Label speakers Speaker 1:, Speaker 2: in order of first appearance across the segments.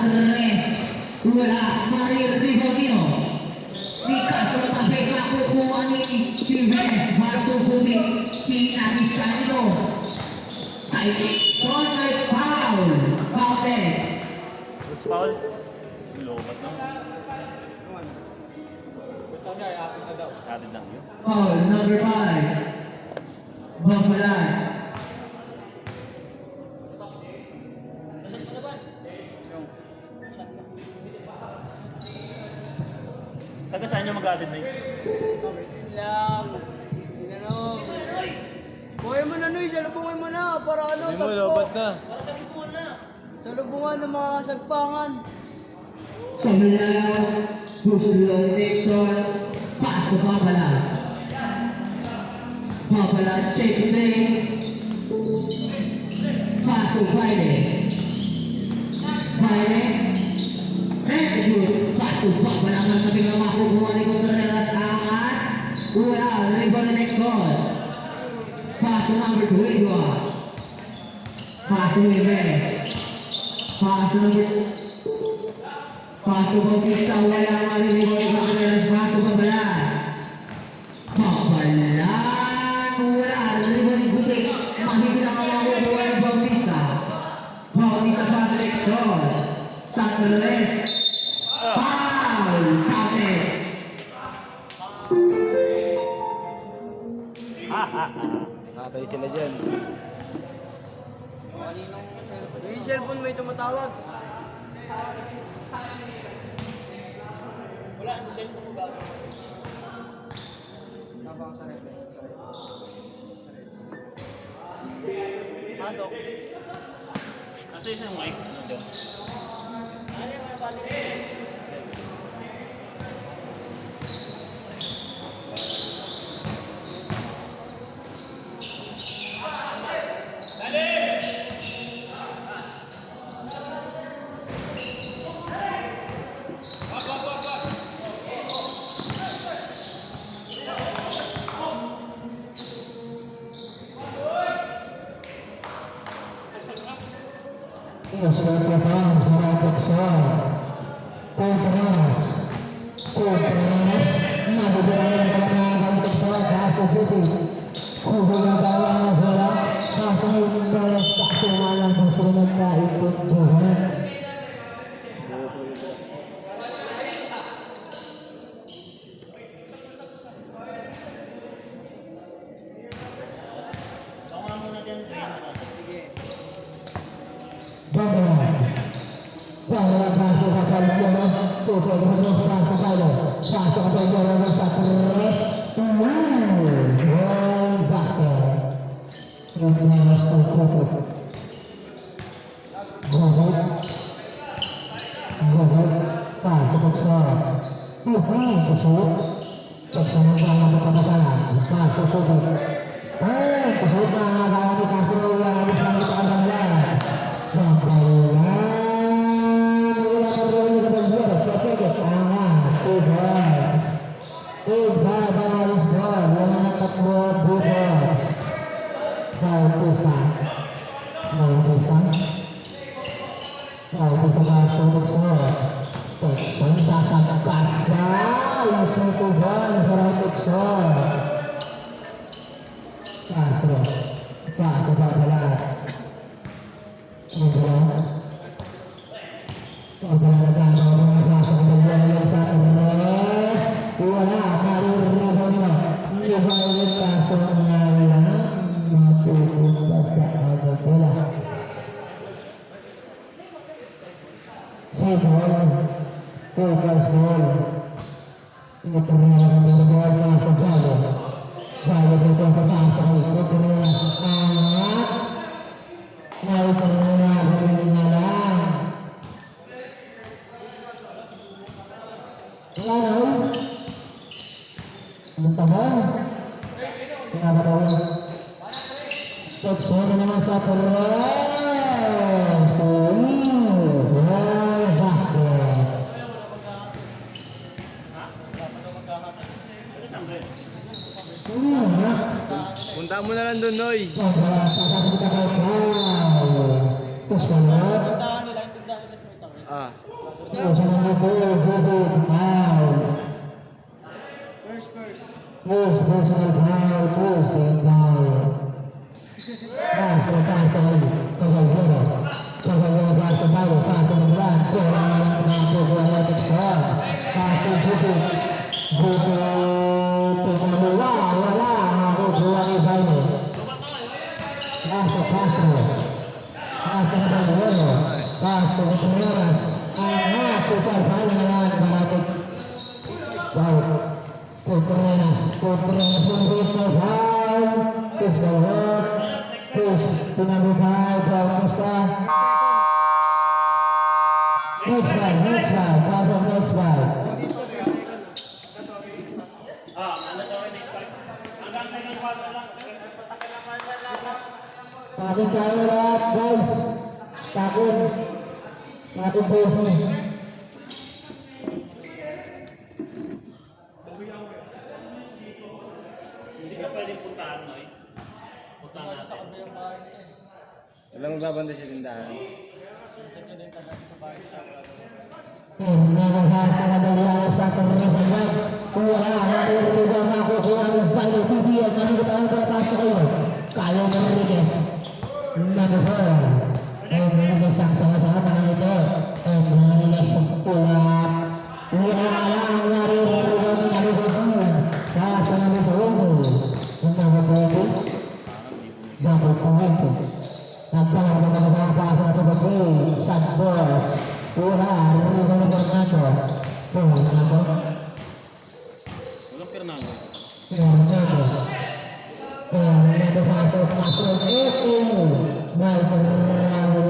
Speaker 1: Tres. Wala. Mario Rivaldino. Di kaso tabi nakukuha ni Chivez. Masusubi. Pinakisano. Ay Dixon may foul. Fouled.
Speaker 2: Bruce foul. Lobat lang. Atin lang yun.
Speaker 1: Foul number 5. Bambalan.
Speaker 2: Taga saan yung mag-atin na yun?
Speaker 3: Lang. Inanong. Buhay mo na, Noy. Salubungan mo na. Para ano,
Speaker 4: Hindi mo, lobat na.
Speaker 3: Salubungan ng mga sagpangan.
Speaker 1: Sabilaw. Susunod Nixon. Paso Bambalan. Bambalan. Shake play. Paso Friday. Friday. Paso Bambalan. Ang sabi ng makukuha ni Contreras angat. Wala. Rebound na Nixon. Paso number 2. Paso Neves. Paso number Paso Bautista, wala maririnig ni Contreras. Paso Bambalan. Bambalan. Wala. Rebound ni Gutik. Makikita ka lang makukuha ni Bautista. Bautista Paso Nixon. Santos. Foul. Counted.
Speaker 4: Nakatay sila dyan.
Speaker 3: Yung cellphone may tumatawag. Wala, ang cellphone mo ba? Sabang sa rep. Pasok.
Speaker 2: Nasa isang mic. Ano dyan?
Speaker 3: Ano yung mga battery?
Speaker 5: Silakan harapan saya Contreras nabigyan ng kalamangan untuk saya Paso Putih hubungan bawang ng bola Paso yung balas taksumalan ng sunod na ikot buhay
Speaker 2: Saka nga muna dyan, train na natin.
Speaker 5: Bambalan Bambalan pasok ke Palmero tutup terus pasok ke Palmero sa Tres goal basket Contreras tertutup Gogot pasok sa kusut Kesangan dalam pemasaran pasok sudut kusut na kaya ni Castro yang habis mengatakan Bambalan
Speaker 4: Punta mo na lang doon, Noy.
Speaker 5: Terus banget.
Speaker 3: Tindahan nila sa may tangin.
Speaker 4: Ah.
Speaker 5: Personal foul, good, foul.
Speaker 3: First.
Speaker 5: First personal foul, first and foul. Pass to Cavallero. Cavallero pass to Paulo, pass to Maglan. Kurang nakukuha natin sa pass to Bukit. Pinamula, wala, nakukuha ni Paulo. Pass to Castro. Pass to Cavallero. Pass to Gutierrez. Angat, super foul naman, Baratik. Wow. Gutierrez Bukit na foul. Push the work. Push, pinamukhay, Bautista. Next five, pass of next five.
Speaker 2: Ano daw yung next fight? Hanggang second quarter lang.
Speaker 5: Ating kaya lahat, guys. Takon. Takon puso.
Speaker 2: Hindi ka pwedeng puntahan, no? Puntahan natin.
Speaker 4: Alam mo babanda sa tindahan?
Speaker 5: Nakakasta na dalihan sa Congresan Bank. Wala, naririto na makukuha ng bayo. Tubiyan, manigot ang palapas ko kayo. Kaya ng Rodriguez. Number 4. And Rodriguez ang sama-sama naman ito. And Rodriguez ulap. Wala lang, naririto ng number 4. Pass to number 20. Number 20. Number 20. Nagkaroon na naman ang pass na ito ba po? Sad boss. Wala, Rigo na Fernando. Fernando.
Speaker 2: Walang Fernando.
Speaker 5: Fernando. Fernando Pato, Paso, Eke. May Fernando.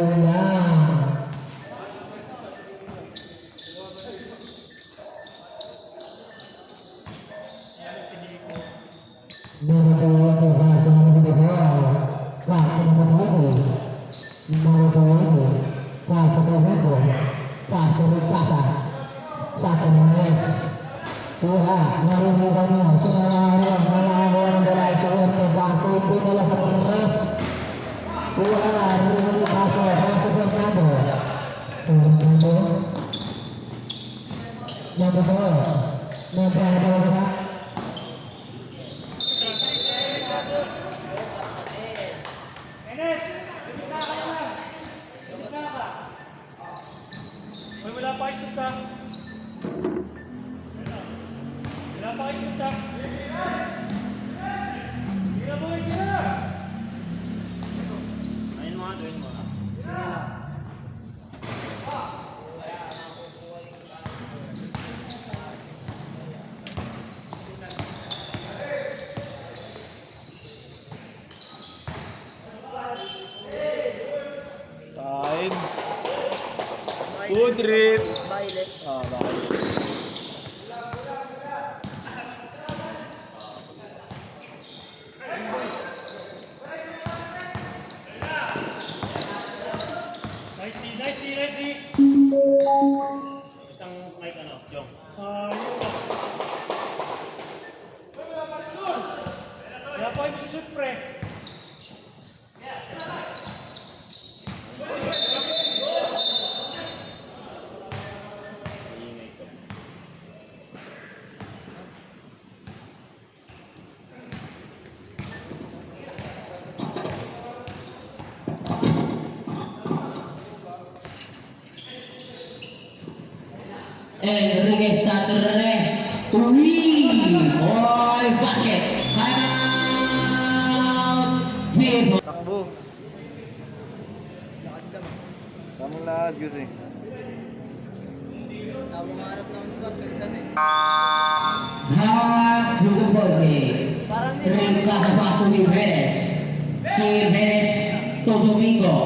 Speaker 5: Number 20, Paso, number 4. Paso, number 20. Number 20. Paso, number 20. Paso, Ricasa. Satu Mes. Wala, narinig niyo. Sinanaro, nangawa ng balay sa urne. Bato, hindi nila sa Mes. Wala, narinig Paso. Paso, Fernando. Fernando. Number 4. Number 4.
Speaker 2: Uy, wala pa kayo shoot, ha? Wala pa kayo shoot, ha? Tira mo, tira! Ayun mo, ayun mo.
Speaker 4: Time. Good rip.
Speaker 3: Baile.
Speaker 4: Ah, bakit?
Speaker 2: Nice D. Isang mic, ano, Jong.
Speaker 3: Wala pa kayo susut, pre.
Speaker 2: Iingay ko.
Speaker 1: Enriquez Saturnes. 3-ball basket. Timeout. Vivo.
Speaker 4: Takbo. Tamang lahat kasi.
Speaker 3: Tama nga harap ng spot. Kalisan eh.
Speaker 1: Half Lugo Forte.
Speaker 3: Parang
Speaker 1: Rinca sa paso ni Perez. Perez to Domingo.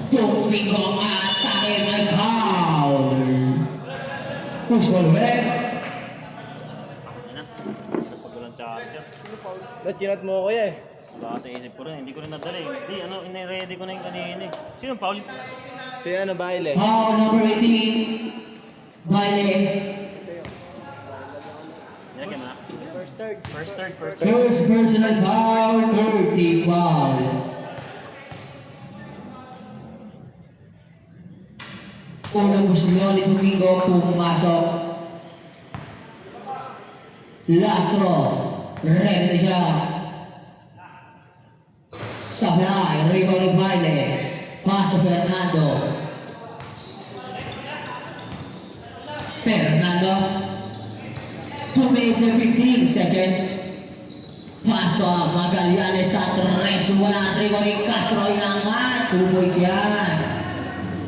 Speaker 1: Domingo atake may foul. Push ball back.
Speaker 2: Ano na? Pag walang charger.
Speaker 4: Chinat mo ako eh.
Speaker 2: Wala sa isip ko rin, hindi ko rin nadala eh. Hindi, ine-ready ko na yung kanina eh. Sino Paul?
Speaker 4: Si ano, Baile.
Speaker 1: Foul number 18. Baile.
Speaker 2: Nilagyan mo na?
Speaker 3: first third.
Speaker 2: First third.
Speaker 1: First personal foul. 30 foul. Unang gusto ni Domingo pumasok. Lastro, ready na siya. Sablay, rebound ni Baile. Pass to Fernando. Fernando. 2 minutes and 15 seconds. Pass to Magallanes sa tres. Wala rebound ni Castro. Inangat. 2 points yan.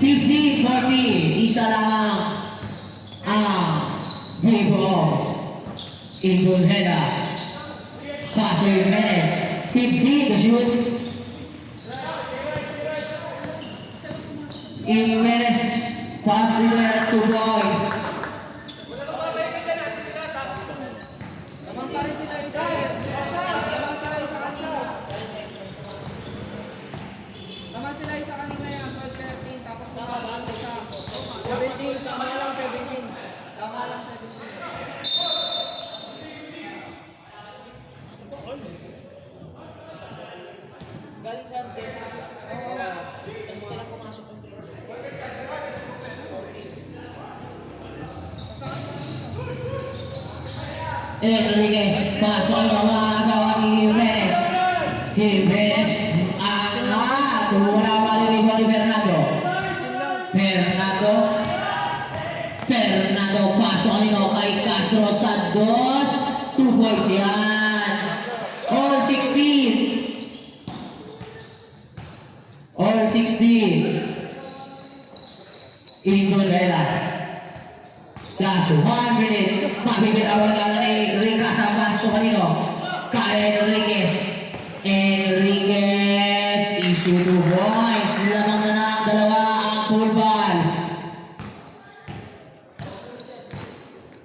Speaker 1: 15-40. Isa lamang ang J-Box. Indulheda. Pass to Jimenez. 15 to shoot. Jimenez. Pass to Jimenez. 2 points.
Speaker 3: Naman sila isa kanina yan, 12-13, tapos tama lang isa. 17, tama lang 17. Tama lang 17. Galing sa atin. Oo. Kasi sila pumasok ng play.
Speaker 1: Enriquez, pasok ang magagawa ni Jimenez. Jimenez, angat. Wala pa rin rebound ni Fernando. Fernando, pasok nito kay Castro sa 2. 2 points yan. All 16. All 16. Indulheda. Last 1 minute. Mabibitawan ka ni Ricas ang pasto kanino. Kay Enriquez. Issue 2 points. Lamang na ng dalawa ang full balls.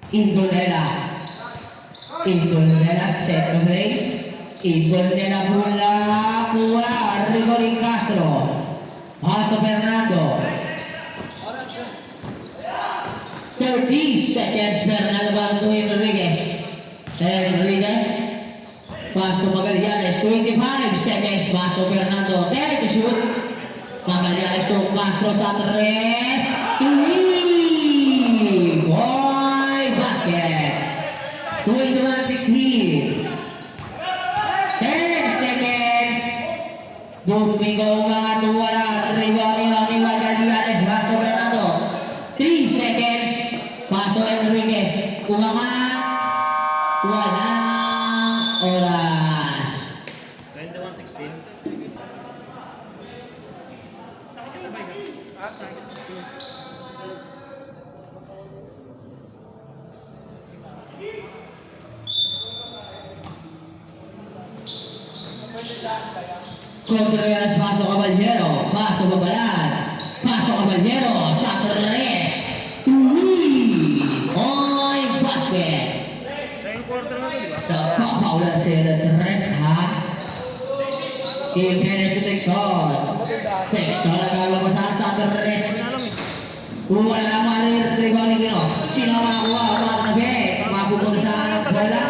Speaker 1: Indulheda, second place. Indulheda pula. Rigorin Castro. Paso Fernando. 30 seconds. Fernando back to Enriquez. Pass to Magallanes. 25 seconds. Pass to Fernando. 10 to shoot. Magallanes to Castro sa 3. 3. Boy basket. 21-16. 10 seconds. Domingo mga tuwala. Rebound ni Magallanes. Pass to Fernando. 3 seconds. Pass to Enriquez. Umangat. Wala na oras.
Speaker 2: 21-16. Sakit kasabay ka? Sakit kasabay.
Speaker 1: Contreras, paso Caballero. Paso Babalan. Paso Caballero sa 3. Oy, basket.
Speaker 2: Second quarter na ito, di ba?
Speaker 1: Napapaulan sila 3, ha? Jimenez to Texon. Texon nagkalabasan sa 3.
Speaker 2: Alam eh.
Speaker 1: Wala na rebound ni Gino. Sino ang makakuha? Mga tabi. Mapupunta sa bola.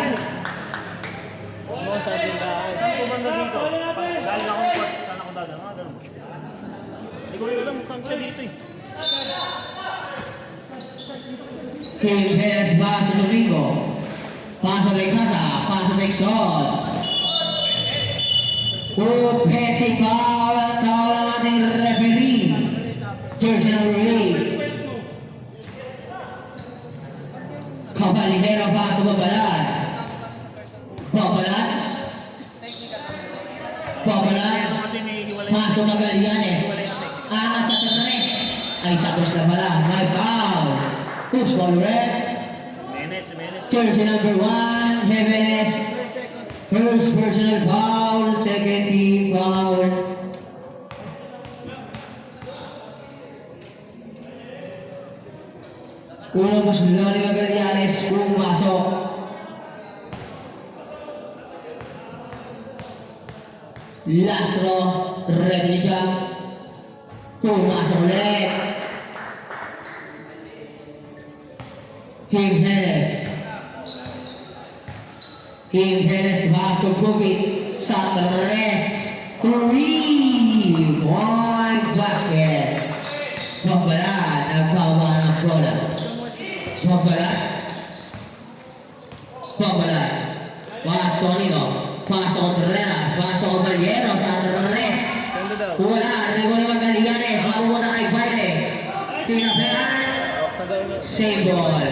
Speaker 4: Mo sa tindahan.
Speaker 2: Saan ko banda dito? Galing ako ng court. Saan ako dadaan? Mga ganun. Hindi ko rin alam kung saan ko dito eh.
Speaker 1: Jimenez ba sa Domingo? Paso de Casa. Paso de Texon. Offensive foul ang ating referee. Jersey number 8. Caballero pa sa Babalan. Babalan.
Speaker 2: Kasi may hiwalay.
Speaker 1: Paso Magallanes. Angat sa 3. Ay, sa 2 na pala. May foul. Who's foul red?
Speaker 2: Menes.
Speaker 1: Jersey number 1. Jimenez. First personal foul. Second team foul. Unang gusto ni Magallanes. Pumasok. Lastro. Ready siya. Pumasok ulit. Jimenez basketball Gupit sa 3. 3-point basket. Babalan, nagpababa ng bola. Babalan. Babalan. Pasto Nino. Pasto Contreras. Pasto Caballero sa Torres.
Speaker 4: Ganda daw.
Speaker 1: Wala, Rebo ni Magalianes. Mabubuta kay Baile. Tinaperan.
Speaker 4: Sa daw niya.
Speaker 1: Save ball.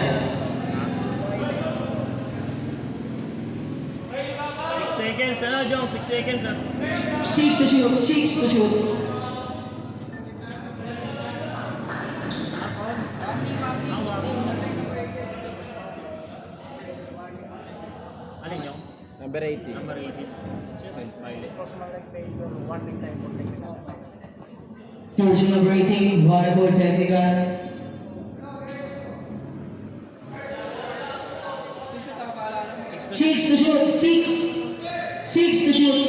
Speaker 2: 6 seconds, ano, Jong? 6 seconds, ah.
Speaker 1: 6 to shoot. 6 to shoot.
Speaker 2: Alin, Jong?
Speaker 4: Number 80.
Speaker 2: Number 18. Siyempre, Violet.
Speaker 1: Jersey number 18. Volleyball technical.
Speaker 3: Shoot ako paalala mo.
Speaker 1: 6 to shoot. 6. 6 to shoot.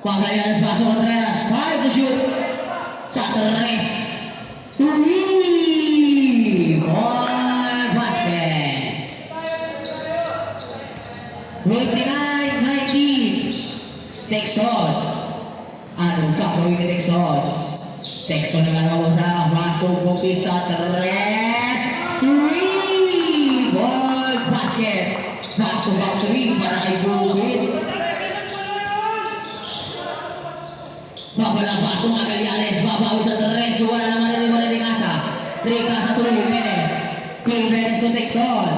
Speaker 1: Pagkalian Pasto Contreras. 5 to shoot. Sa Torres. 3. Ball basket. 29-19. Texas. Anong gagawin ni Texas? Texas naman ako sa Pasto Bukit sa Torres. 3. Ball basket. Back to back 3 para kay Bukit. Babala Pasto Magallanes. Babawi sa Torres. Wala naman rin mo rin Asa. Rica sa tuloy. Jimenez. Jimenez to Texas.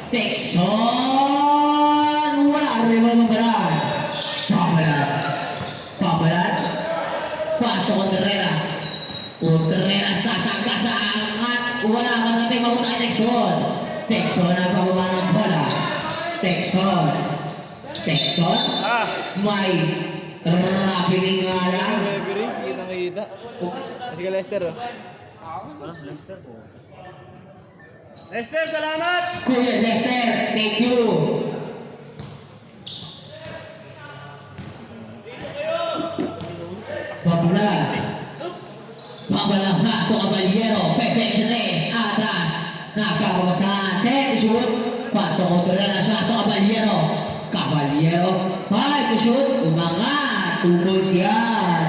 Speaker 1: Texas. Wala rin mo mabalan. Babalan. Babalan. Pasto Contreras. Contreras sasangka sa angat. Wala man natin mabuta kay Texon. Texon nagpababa ng bola. Texon. Texon.
Speaker 2: Ah!
Speaker 1: May rapining nga lang.
Speaker 4: Referee, kitang-kita. Kasi ka Lester, oh.
Speaker 2: Wala si Lester po. Lester, salamat!
Speaker 1: Kuya Lester, thank you. Babala. Babala Pasto Caballero. Pepe Tres. Atras. Nakawasan. Take shoot. Pasto Contreras. Pasto Caballero. Caballero. 5 to shoot. Umangat. 2 points yan.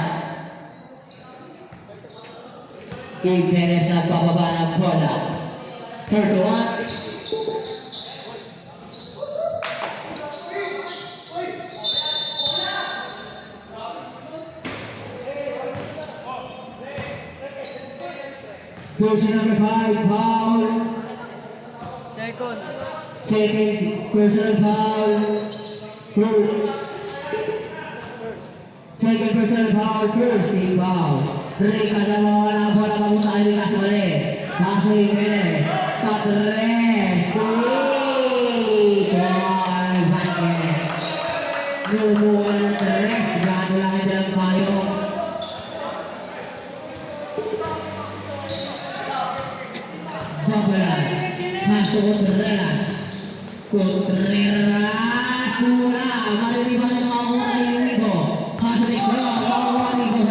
Speaker 1: Jimenez nagpapaba ng bola. 31. Jersey number 5, foul.
Speaker 4: Second.
Speaker 1: Second personal foul. First. Second personal foul. First team foul. Rica na mawala ang bola papunta kay Lucas ulit. Paso Jimenez. Sa tres. Ball basket. Lumuha ng tres. Gago lang ito ng payo. Babala. Paso Contreras. Contreras. Wala. Maliliban ng mga muna yung Nico. Paso Texon. Mga Nico.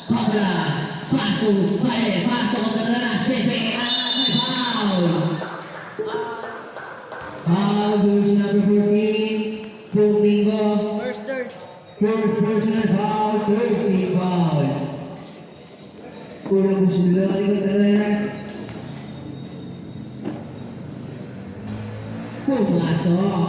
Speaker 1: Babala. Paso. Baile. Paso Contreras. Pepe. May foul. Foul. Jersey number 14. Domingo.
Speaker 3: First third.
Speaker 1: First personal foul. First team foul. Kurang bersebelah kali Contreras. Masuk.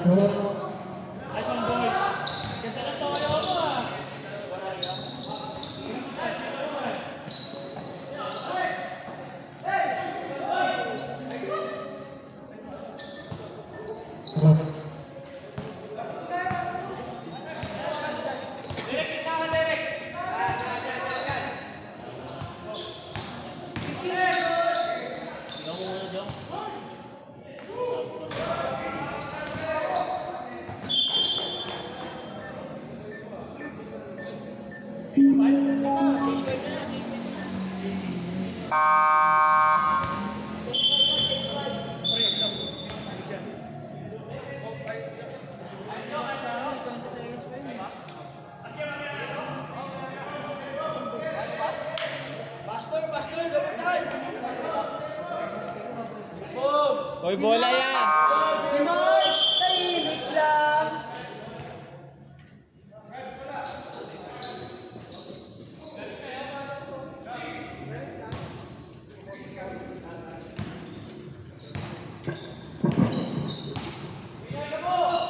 Speaker 1: Keluar.
Speaker 2: Nice one, boy. Ganda na tayo mo, ah. Ikaw muna, Jong.
Speaker 3: Sa 20 seconds pa yun.
Speaker 4: Hoy, bola yan!
Speaker 3: Si Mark! Tahimik lang!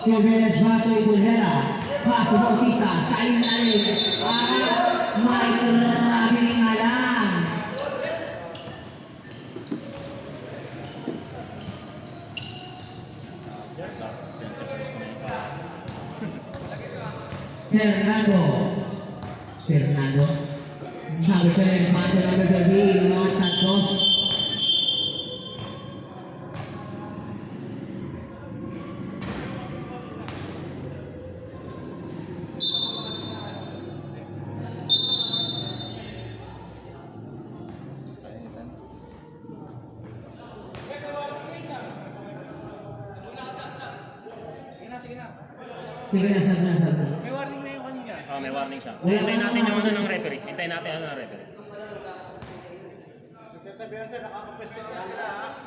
Speaker 1: Jimenez Baso Ibulhera, Baso Bautista, sa ilalim, may grabe ning alam. Fernando, sabi ko yung pato number 13, Noah Santos.
Speaker 3: Sige na.
Speaker 1: Sige na, sabi na.
Speaker 4: May warning na yung kanina.
Speaker 2: Oh, may warning siya. Hintayin natin yung ano ng referee. Hintayin natin ano ng referee.
Speaker 4: Sasabihan sir, nakakapwesto na sila ha.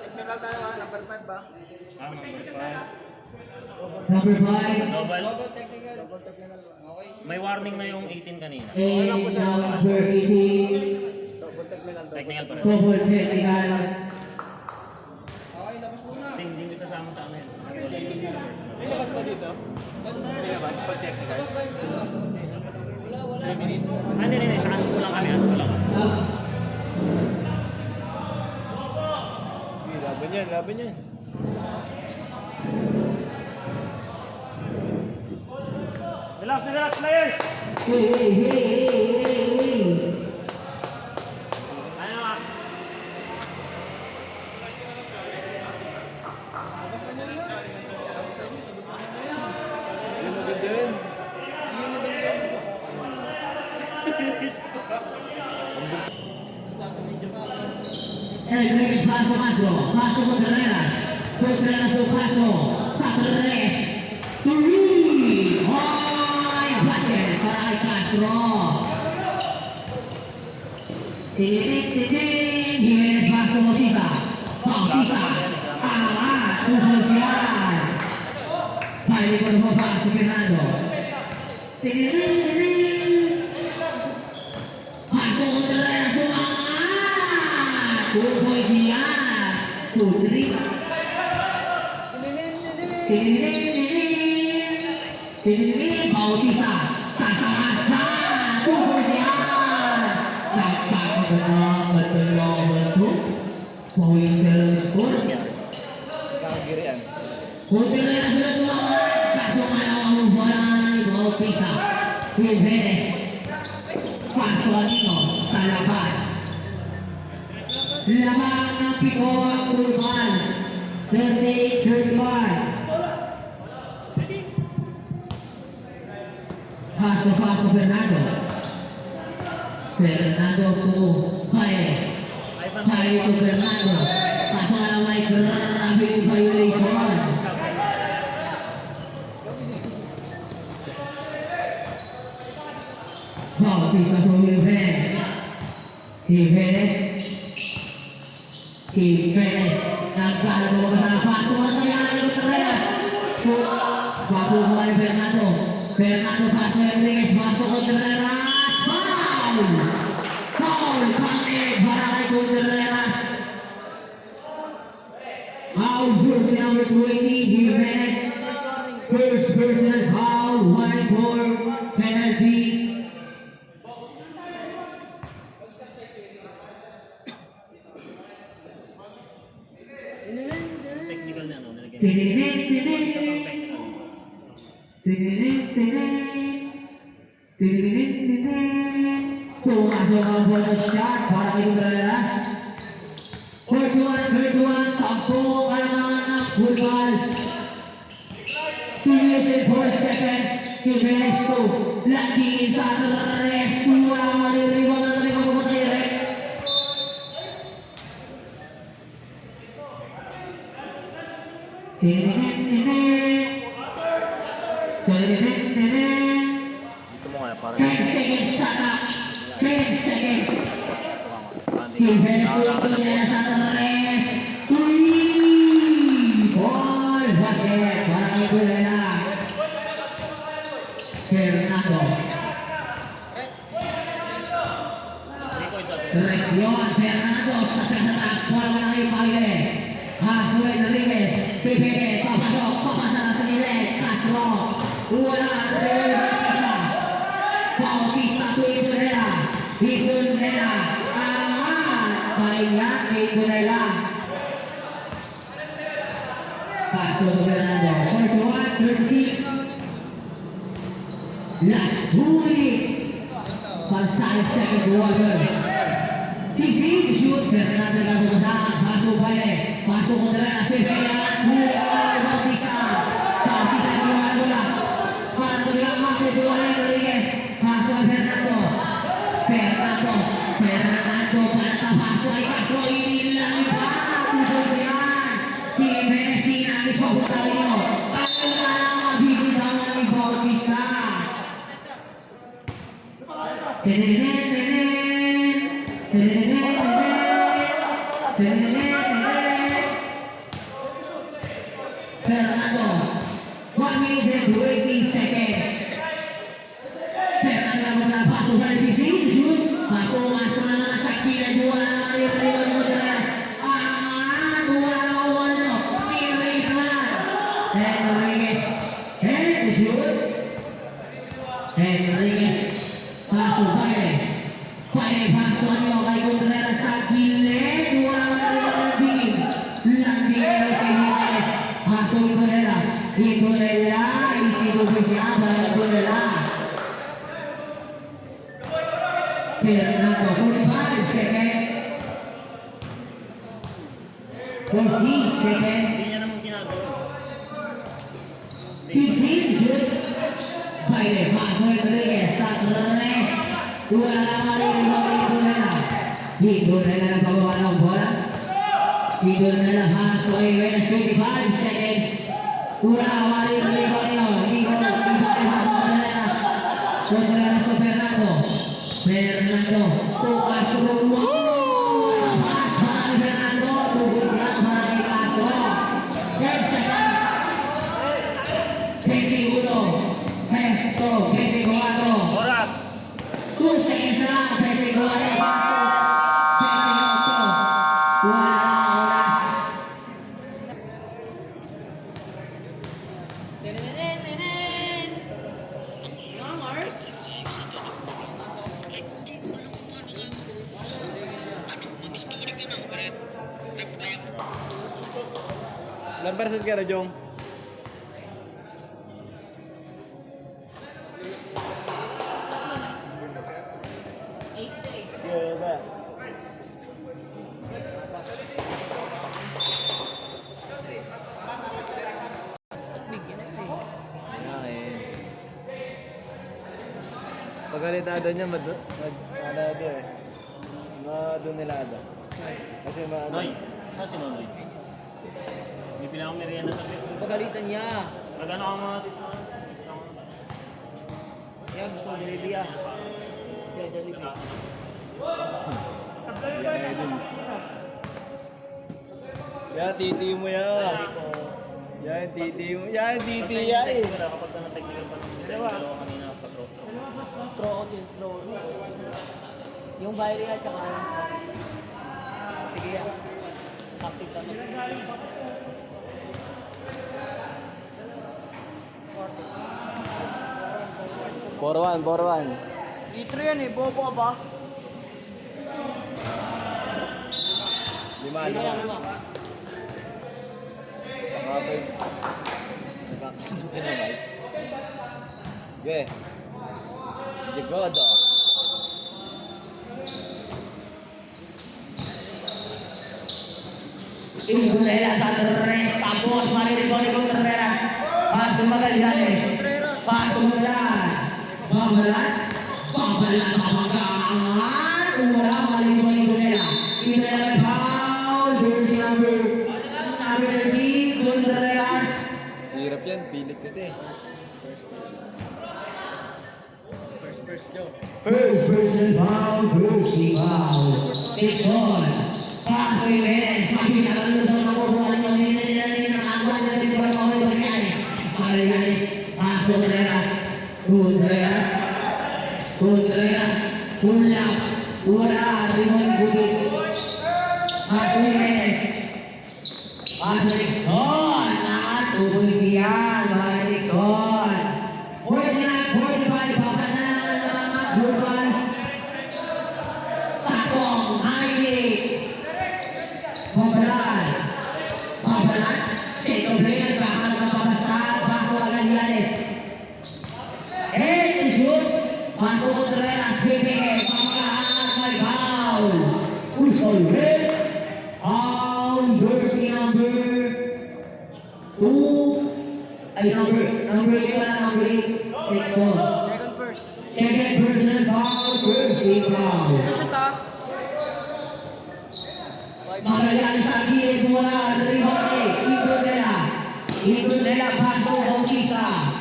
Speaker 4: Technical tayo ha, number 5 ba?
Speaker 1: Number 5,
Speaker 2: Double.
Speaker 3: Double technical. Okay.
Speaker 2: May warning na yung 18 kanina.
Speaker 1: number 18,
Speaker 4: Double technical.
Speaker 2: Technical pa rin.
Speaker 1: double technical.
Speaker 3: Okay, labas muna.
Speaker 2: Hindi mo isasama sa ano yun.
Speaker 4: May labas na dito? May labas pa technical.
Speaker 3: Labas ba yung ano? Wala.
Speaker 4: 3 minutes.
Speaker 2: Hindi. Hands ko lang kami. Hands ko lang.
Speaker 4: Laban yan.
Speaker 2: Relax, players!
Speaker 1: Hey.
Speaker 2: Ano nga?
Speaker 4: Yung maganda yun.
Speaker 1: Enriquez Paso Contreras o Paso, sa 3, Hoy, basket para kay Castro. Jimenez Paso Bautista, Uhusian. Balik ko mo pa si Fernando. Paso Contreras umangat. Tuboy siya. 2-3. Bautista, tatasa, tuboy siya. Nagpapagod betul. Pointer score.
Speaker 4: Kakagirian.
Speaker 1: Contreras sudah tumangat. Kaso malawang bola ni Bautista. Jimenez. Paso Anino sa labas. Lamang ng piko ang Urbans. 38-31. Paso Fernando. Fernando to Pae. Pae to Fernando. Paso nga lang may grabe yung violation. Bautista to Jimenez. Nagkalo mo sa paso nga sa mga Contreras. Bago mo ni Fernando. Paso Enriquez. Paso Contreras. Foul para kay Contreras. Foul jersey number 20, Jimenez. First personal foul, 1-4 penalty.
Speaker 2: Technical na ano. Nilagyan.
Speaker 1: Tinitin.
Speaker 2: Isa pang technical.
Speaker 1: Pumasok ang bola shot para kay Contreras. 41, 10 kalamangan ng Urbans. 2 minutes and 4 seconds. Jimenez to. Landingin sa Contreras. Wala maririwang na namin pupunta direct.
Speaker 2: Dito mo kaya parang
Speaker 1: 10 seconds sana. 10 seconds.
Speaker 2: sumama.
Speaker 1: Defense punto nila sa Torres. Uy! Ball! Bakit? Parang ito nila. Fernando.
Speaker 2: Hindi ko isa.
Speaker 1: Presyon. Fernando. Sa sasatap. Ball mo lang yung pagile. Josué Rodriguez. Pipili. Papasok. Papasa na sa nilid. Castro. Wala. Bautista. Bautista to Itunela. Itunela. Kaya Itunela. Paso to Fernando. 41-36. Last 2 minutes. Pansalik second quarter. Tigil shoot. Fernando Gabusan. Pasok pa eh. Pasok ko nila. Sipayan. Buhay. Bautista. Bautista niluhan mo lang. Pasok lang ako. Buhay Rodriguez. Pasok ang Fernando. Fernando. Fernando. Panatapasok ay Castro. Inilang pa. Pusok yan. Timesin ang ipaputaw nyo. Tayo na lang mabibitawan ni Bautista. Fernando, 1 minute and 20 seconds. Fernando mula pasok sa si shoot. Masuk na naman sa kila. Dua na naman yung Riwan Monteras. Dua na naman nyo. Tiris na. Enriquez. Shoot. Enriquez. Pasok baile. Baile pasok nyo kay Contreras sa gilid. Dua na naman yung landing. Landing na kay Jimenez. Pasok Itunela. Itunela. Isipupis niya para Itunela. Fernando, 45 seconds. 40 seconds.
Speaker 2: Hindi niya naman ginagawa.
Speaker 1: Tigil shoot. Baile, Paso Rodriguez, sa Torres. Wala naman yung Itunela. Itunela ng pababa ng bola. Itunela Paso ay 25 seconds. Wala naman yung Itunela. Hindi ko sa Contreras. Contreras to Fernando. Fernando, tukas rumah. Pas para Fernando, tubos lang para kay Castro. 10 seconds. 21. Hesto, 24.
Speaker 2: Oras!
Speaker 1: 2 seconds na lang, 24. 28. Wala oras.
Speaker 4: Ilan percent ka na, Jong? Yeah, ba? Pagalitada niya, madado eh. Madunilada. Kasi
Speaker 2: Noy! Saan si Noy? May pinakang merienda sa bit.
Speaker 3: Pagalitan niya.
Speaker 2: Nagano ka mga tisna?
Speaker 3: Yan, gusto ko Jollibee ah. Yeah, Jollibee.
Speaker 4: yan, titi mo yan.
Speaker 3: Sabi ko,
Speaker 4: Yan, titi mo. Yan, titi yan eh.
Speaker 2: Kapag ka ng technical pa ng isa, dalawa kanina pa-throw.
Speaker 3: throw out yun, throw. Yung baile at saka ano. Sige yan. Active ka mag-
Speaker 4: 4-1.
Speaker 3: Litro yan eh, bobo ka ba?
Speaker 4: Lima.
Speaker 3: Lima.
Speaker 4: Nakapag. Nakapag. Okay. Jigodo.
Speaker 1: Itunela sa Torres. Tapos maririto ni Contreras. Paso Magallanes. Paso Magallanes. Babalat. Pamagangan. Wala maririto ni Itunela. Itunela foul. Jersey number 30. Contreras. foul. Takes on. Paso Jimenez. Makita ka nyo sa nakukuha nyo. Hindi na agad na rin ba mga Magallanes. Magallanes. Paso Contreras. Contreras. Contreras. Ulap. Wala. Rimon Gubit. Paso Jimenez. Paso Dixon. At ubos siyan. Mga Dixon. 49-45. Papanalan ng mga Burbans. Sakong. Highways. Pabalan. Pabalan. Second player. Baka nakapapasa. Bago Magallanes. And shoot. Paso Contreras. BPM. Pamakahan. May foul. Push on red. On jersey number 2. Ay, number 8 wala, number 8. Next one.
Speaker 3: Second verse.
Speaker 1: Second personal foul. First team foul.
Speaker 3: Shoot ah.
Speaker 1: Magallanes sa gilid mula. Rebound. Ibrunela. Ibrunela. Paso Bautista.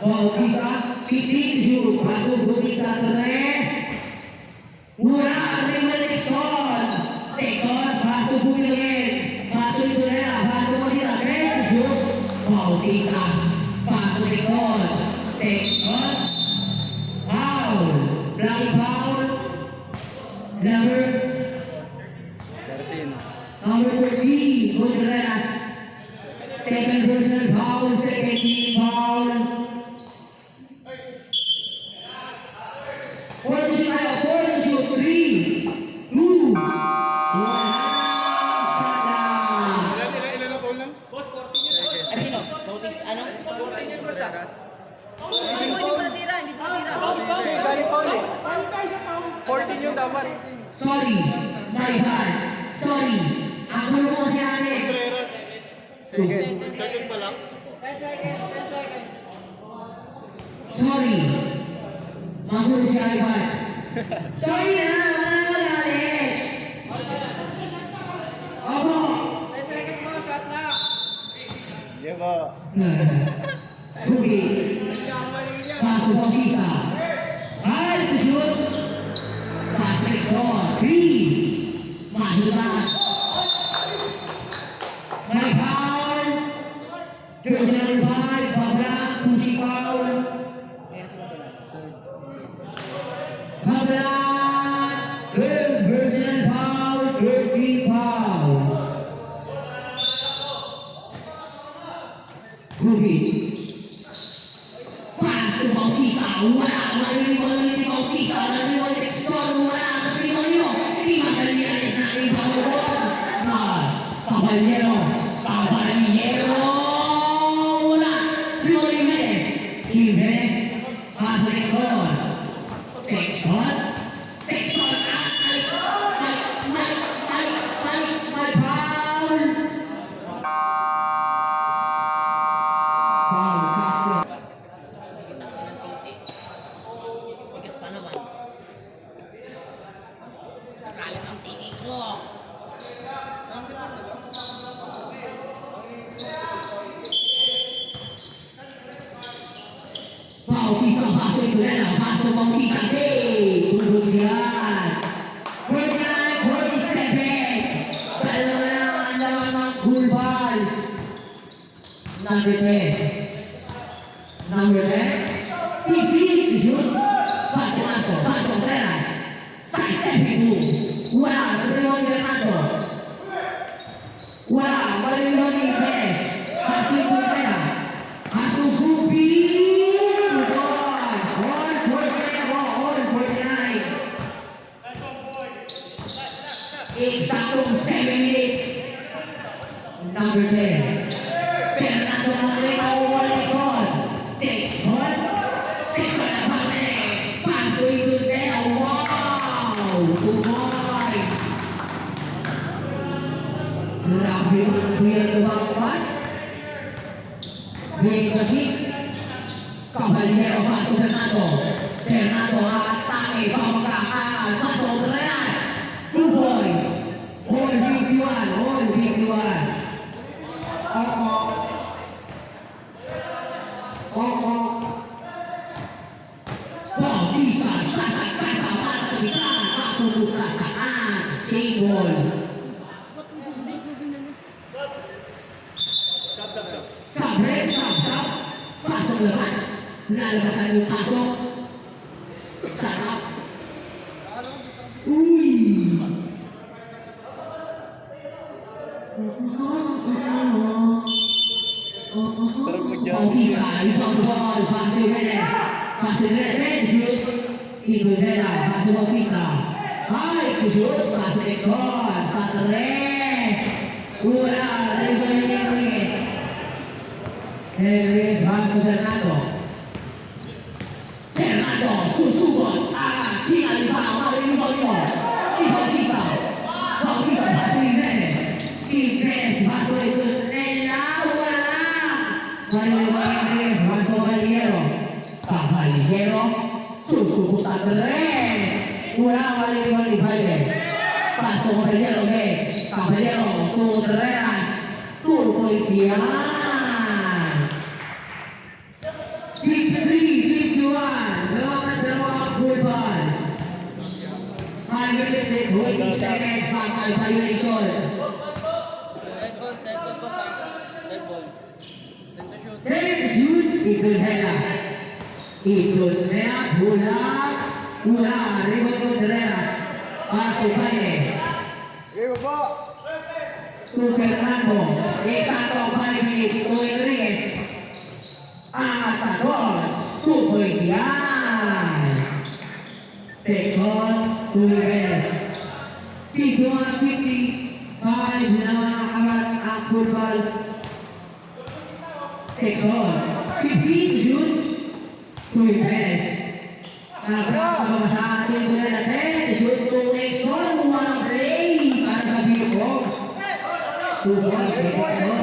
Speaker 1: Bautista. 15 shoot. Paso Bautista. 3. Mula. Rebound. Dixon. Dixon. Paso Bumilagin. Paso Ibrunela. Paso Bautista. 10 shoot. Bautista. Paso Dixon. Dixon. Foul. Blocking foul. Number 13, Contreras. Second personal foul, second team foul. 3, 2, 1,
Speaker 4: Ilan ang goal lang?
Speaker 3: Ay, sino? Bautista, ano? Hindi mo natira, hindi mo natira.
Speaker 4: Galing foul eh. Forcing yung dapat.
Speaker 1: Sorry, my bad. Sorry. Ako mo kasi ane.
Speaker 4: Contreras. Second pa lang.
Speaker 3: 10 seconds, 10 seconds.
Speaker 1: Sorry. Mahuli si Ivan. Sorry na, nangangalit. Opo.
Speaker 3: 10 seconds mo, shot na.
Speaker 4: Di ba?
Speaker 1: Ruby. Paso Bautista. Ay, shoot. Patrick Son. 3. Masuk banget. May foul. Jersey number 5. Babrak. Pusi foul. Babrak. Third personal foul. Third team foul. Ruby. Pass to Bautista. Wala. Wala ni Bautista. Wala ni Dixon. Wala. Magallanes na ibang Caballero. Caballero. Wala. Rimon Jimenez. Jimenez. Paso Dixon. Dixon. Dixon. May foul. Foul. Castro.
Speaker 3: Tigas pa naman. Kalit ang tinig ko.
Speaker 1: Bautista, Paso Ibrunela, Paso Bautista, hey! Tulog yan! 49-47! Dalawa na lang ang laman ng Burbans. Number 10. Number 10. Pipit, shoot. Paso, Paso, Contreras. Side stepping moves. Wala, Rimon Granado. Wala, Rimon Jimenez. Paso Ibrunela. Paso Gubi. Exactong 7 minutes. Number 10. Fernando Magreta Dixon. Dixon. Dixon na pangin. Paso Ibrunela. Wow! Tumoy! Grabe yung buyang lumangpas. Buyang kasi. Caballero, Paso Fernando. Fernando atake. Pamakakaan. Paso Contreras. 2 points. All big one. All big one. Save ball. Sub. Pasok labas. Lalabasan yung pasok. Sarap. Uy!
Speaker 4: Sarap mag-jump.
Speaker 1: Bautista, ibang ball, Pase Reyes. Pase Reyes, shoot. Ibudela, Pase Bautista. Ay, shoot. Pase Exxon, sa tres. Wala, Reyes. Reyes, Banco Fernando. Fernando, susubot. Tingnan pa, marilibot mo. Bautista. Bautista, Pase Reyes. Reyes, Banco Ibudela. Reyes, Banco Caballero. Caballero, susubot sa tres. Wala, marilibot. Paso Caballero, Caballero, Contreras. Turcoisian. 53-51, dalawang goal balls. 5 minutes and 20 seconds back by violation.
Speaker 3: Red ball po sa red ball.
Speaker 1: Then shoot, Itunela, hula, Raymond Contreras, Paso Valle,
Speaker 4: Game po!
Speaker 1: to Fernando, exacto 5 minutes, to Enriquez, Atados, to Coitian, Texon, to Reyes, 51-55 na ang footballs. Texon, 15 shoot, to Reyes. Nakakama sa ating mula natin, shoot to Texon, walang play, para sa Biko. 2 points, Texon.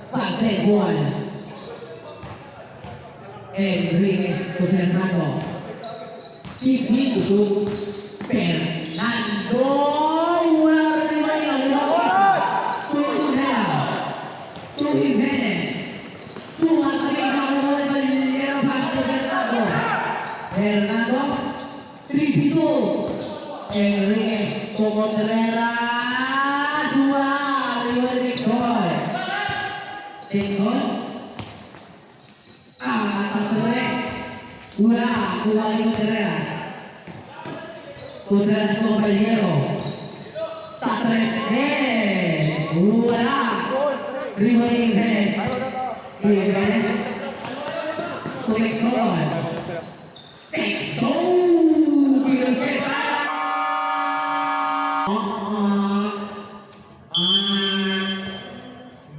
Speaker 1: Pag-play ball. Enriquez to Fernando. Tignan to shoot. Fernando! Wala rin naman yun. Tutunela. To Jimenez. Tumatagay na ako ng Valero back to Fernando. Fernando. 3-2. Enriquez to Contreras. Wala. Rival Dixon. Dixon. Contreras. Wala. Wala ni Contreras. Contreras to Caballero. Sa tres. Wala. Rival Jimenez. Jimenez. To Dixon. Dixon.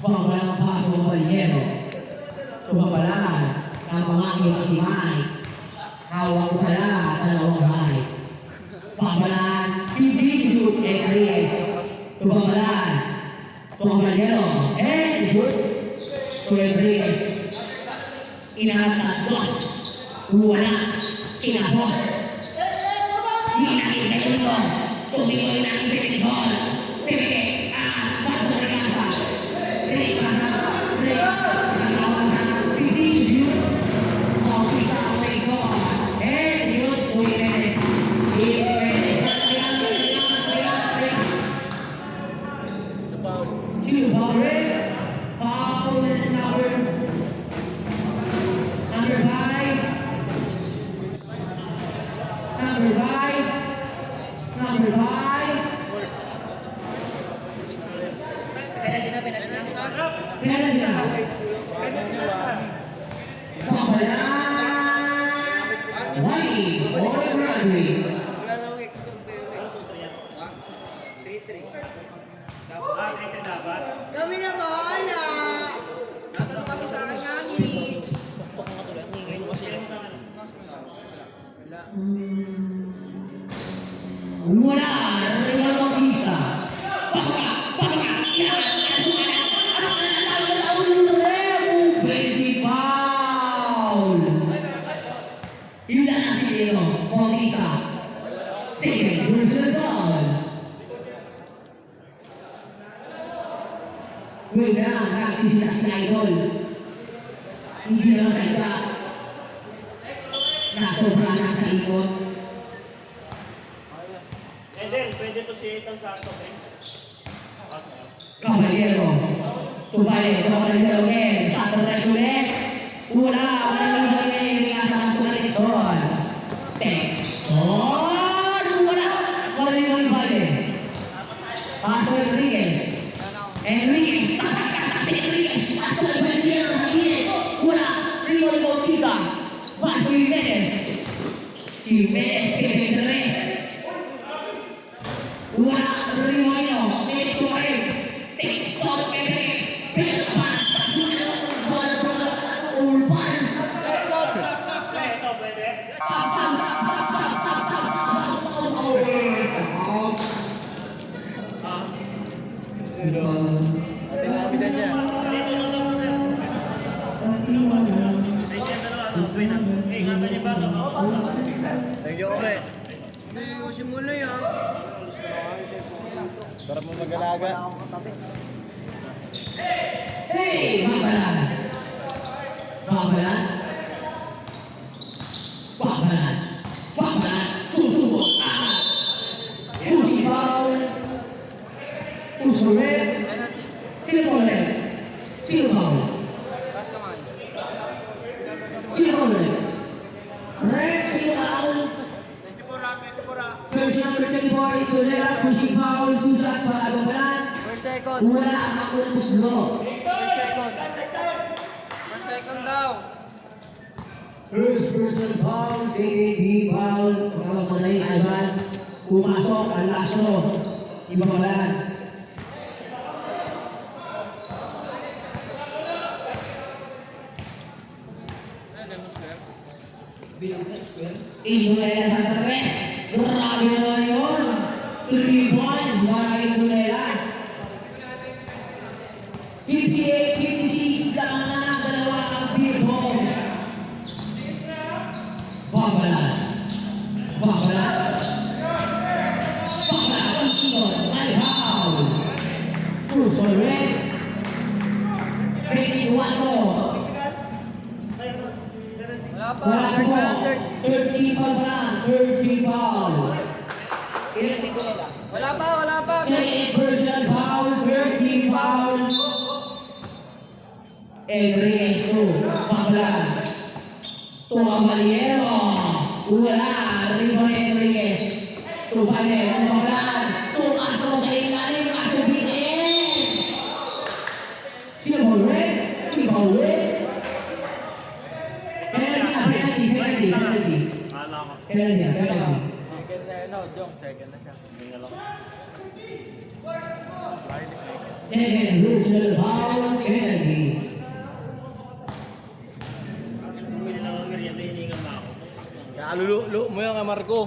Speaker 1: Pambalang paso ng Caballero. Tumabalaan ng mga iyong si Mike. Hawak ko pala dalawang Mike. Pambalaan, hindi shoot Enriquez. Tumabalaan. Caballero. Shoot. To Enriquez. Inatas. Wala. Kinapos. Hinangin sa tulo. Tumikoy na ang Dixon. Pipike. Bago na kasa. Break. Hindi shoot. Bautista ang Dixon. Shoot. To Jimenez. Two foul. Foul number 5. Number 5.
Speaker 3: Penalty na.
Speaker 1: Penalty na. Pambalaan. White or Bradley.
Speaker 4: Wala namang extra pero 3-3.
Speaker 2: 3-3 dapat.
Speaker 3: Kami na bahala! Natanong kasi sa akin nga ni... Pukpok mo tuloy. Ang hingay mo kasi.
Speaker 1: Wala. Rival Bautista. Pasok ka. Basic foul. Yun na ang sinilo. Bautista. Second personal foul. Wala na. Practice na si Idol. Hindi naman sa iba. Nasobra na sa ikot.
Speaker 2: pwede to si Ethan Santos, eh.
Speaker 1: Caballero. Tumbalik. Caballero ulit. Sa atrás ulit. Wala. Wala ulit. Ingatan sa Quezon. Texon. Wala. Wala yung bali. Paso Enriquez. Enriquez. Enriquez. Paso Caballero. Wala. Ringo Bautista. Paso Jimenez. Jimenez. Jimenez. Wala. Ringo Aino. Texon. Texon. Pelpan. Urban.
Speaker 2: Ito, pwede.
Speaker 4: Tinabi na niya.
Speaker 2: Dito, sir. Sa inyo, dalawa, no? Okay na. Eh, ingatan niyo ba sa
Speaker 4: Thank you, Ore.
Speaker 3: Hindi yung simula yan.
Speaker 4: Sarap mo mag-alaga.
Speaker 1: Hey! Babalan! Babalan! Babalan! Babalan! Susubok! Pusi foul! Usulit! Sino po ulit? Sino foul? Sino po ulit? Red! Sino foul?
Speaker 4: 24
Speaker 1: First number 24, ito nila. Pusi foul! Tusas para Babalan!
Speaker 3: First second.
Speaker 1: Wala ang ako ng muslo.
Speaker 3: First second. First second daw.
Speaker 1: First person foul, second foul, pagkakamalay Ivan, pumasok ang laso, ibabalan. Inuela sa tres, grabe naman yun. 3 points, maraming Inuela. 58-56 lang ang dalawa ang beer balls. Babalan. Babalan. Babalan. Ang sunod. Ay, foul. Puso red. 21 to.
Speaker 3: Wala pa.
Speaker 1: Wala
Speaker 3: Third
Speaker 1: po.
Speaker 3: pa, third.
Speaker 1: 30 foul pa lang. 30 foul.
Speaker 3: Ilan si Kunela? Wala pa, wala pa.
Speaker 1: Second personal foul. 30 foul. Enriquez to. Babalan. Caballero. Wala. Rico Enriquez. Caballero. Babalan. Tumasok sa ilalim. Kasubitin. Sino ba ulit? Sino ba ulit? Penalty.
Speaker 2: Kala ko.
Speaker 1: Penalty.
Speaker 3: Second na yun, Jong. Second na siya.
Speaker 2: Hindi na lang.
Speaker 1: Second personal foul. Penalty.
Speaker 2: Hindi na lang merienda, hiningal na ako.
Speaker 4: Kaya lulu mo yan, Marco.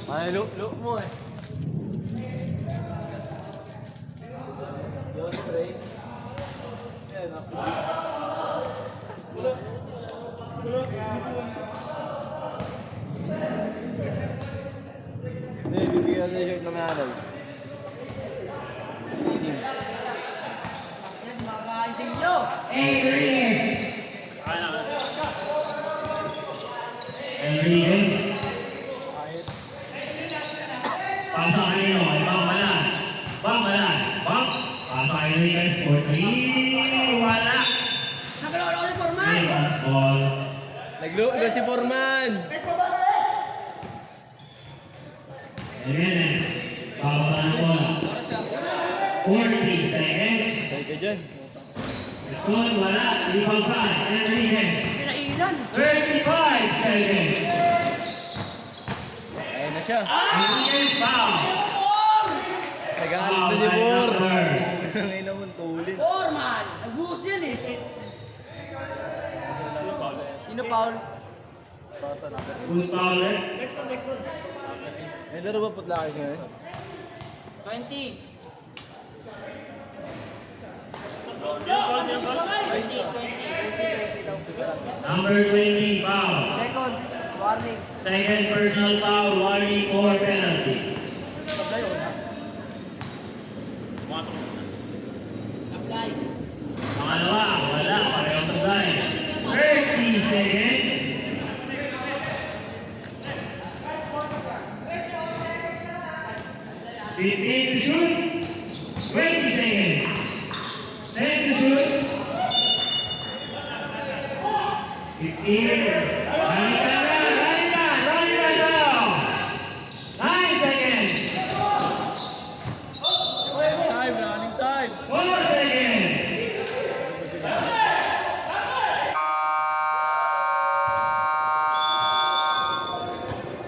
Speaker 4: Ay, lulu mo eh. Yun, Trey. Yan, ako. Hindi, bibigyan sa shirt ng nanay.
Speaker 1: Enriquez.
Speaker 2: Kaya na.
Speaker 6: Enriquez. Pasa kanino? Babalan. Babalan. Pasa Enriquez for 3. Wala. Second ball.
Speaker 4: Naglulo si Foreman.
Speaker 6: Jimenez. Babalan bola. 40 seconds.
Speaker 4: Ay ka dyan.
Speaker 6: Score wala. Ibang pa. Enriquez. 35 seconds.
Speaker 4: Ayun na siya.
Speaker 6: Enriquez foul.
Speaker 4: Nagalit na si
Speaker 6: Foul by
Speaker 4: Bor.
Speaker 6: number.
Speaker 4: Ngayon naman tulin.
Speaker 3: Orman! Nag-uus yan eh. Sino Paul?
Speaker 6: Who's fouler?
Speaker 4: Ay, laro ba putla kayo ngayon?
Speaker 3: 20.
Speaker 6: Number 20 foul.
Speaker 3: Second. Warning.
Speaker 6: Second personal foul, warning or penalty.
Speaker 2: Pumasok mo.
Speaker 6: Pangalawa, wala, pareho taglay. 30 seconds. 15 to shoot. 20 seconds. 10 to shoot. 15. Running time now. 9 seconds.
Speaker 2: Running time.
Speaker 6: 4 seconds.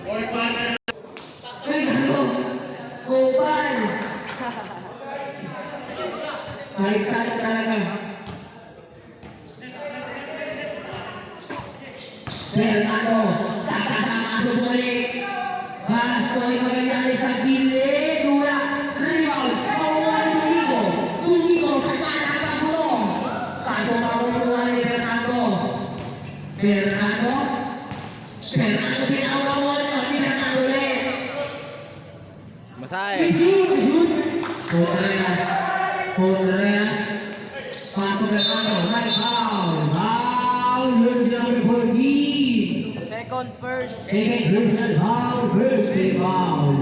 Speaker 6: Fourth quarter.
Speaker 5: Ay, ano? Kupal! Balik-salik talaga. Fernando, kakasama bumalik. Bastoy Magallanes sa gilid. Dura, rebound. Pauwan Tumigo. Tumigo sa kanan ng bulong. Kaso makukuha ni Fernando. Fernando pinawawala na. Ni Fernando ulit.
Speaker 3: Masay.
Speaker 5: Contreras. Paso Fernando. May foul. Foul. Yun sinabi for me.
Speaker 3: Second, first.
Speaker 5: Second personal foul. First day foul.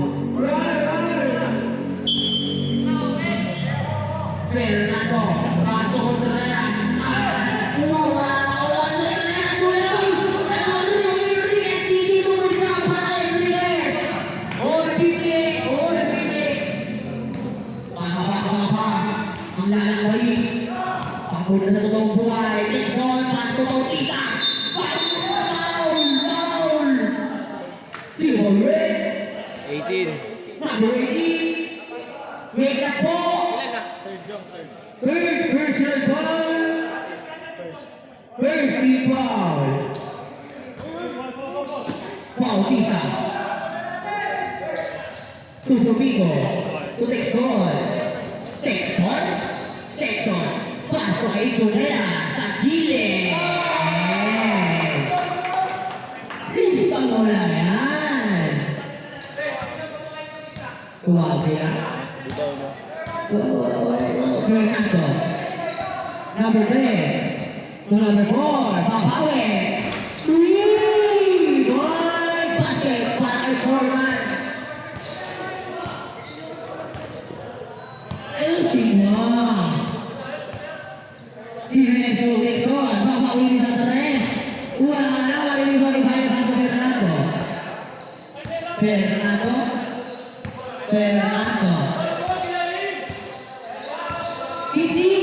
Speaker 5: Fernando. Paso Contreras. Pagpunta sa totoong buhay, Dixon, totoong kita. Foul! Sino ba yun?
Speaker 3: 18.
Speaker 5: Number 18. Wait na po! Third personal foul. First team foul. Bautista. To Domingo. To Texon. Texon. Paso kay Tunera sa gilid. Lista mo na yan. Tuwabi na. Fernando. Number 3. To number 4. Papawe. 3. One basket para kay Foreman. Ayusin mo. Jimenez Dixon, babawi sa 3. Wala na, malilibay pa sa Fernando. Hindi.